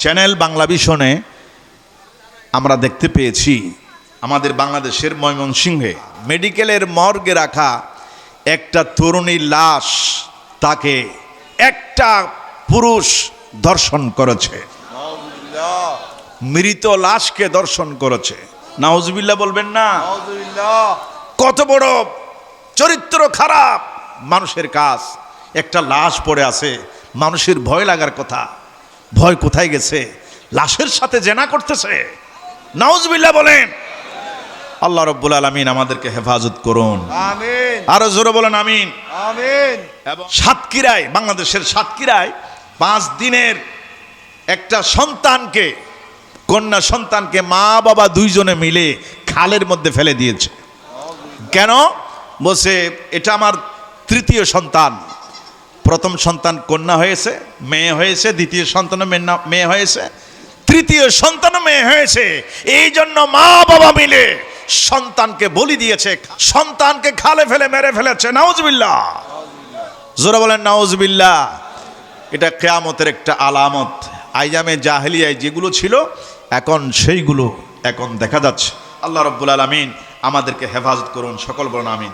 Channel Bangla ভিশনে আমরা দেখতে পেয়েছি আমাদের বাংলাদেশের ময়মনসিংহে মেডিকেলের মর্গে রাখা একটা তরুণীর লাশ, তাকে একটা পুরুষ ধর্ষণ করেছে, মৃত লাশকে ধর্ষণ করেছে। নাউজুবিল্লাহ বলবেন না? কত বড় চরিত্র খারাপ মানুষের কাজ। একটা লাশ পড়ে আছে, মানুষের ভয় লাগার কথা, ভয় কোথায় গেছে? লাশের সাথে জেনা করতেছে। নাউজুবিল্লাহ বলেন। আল্লাহ রাব্বুল আলামিন আমাদেরকে হেফাজত করুন, আমিন। আরো জোরে বলেন আমিন, আমিন। এবং সাতক্ষীরায়, বাংলাদেশের সাতক্ষীরায় 5 দিনের একটা সন্তানকে, কন্যা সন্তানকে মা বাবা দুইজনে মিলে খালের মধ্যে ফেলে দিয়েছে। কেন? বলছে এটা আমার তৃতীয় সন্তান। প্রথম সন্তান কন্যা হয়েছে, মেয়ে হয়েছে, দ্বিতীয় সন্তানও মেয়ে হয়েছে, তৃতীয় সন্তানও মেয়ে হয়েছে। এই জন্য মা বাবা মিলে সন্তানকে বলি দিয়েছে, সন্তানকে খালে ফেলে মেরে ফেলেছে। নাউজুবিল্লাহ, জোরে বলেন নাউজুবিল্লাহ। এটা কিয়ামতের একটা আলামত। আইয়ামে জাহেলিয়ায় যেগুলো ছিল এখন সেইগুলো এখন দেখা যাচ্ছে। আল্লাহ রাব্বুল আলামিন আমাদেরকে হেফাজত করুন, সকল বলেন আমিন।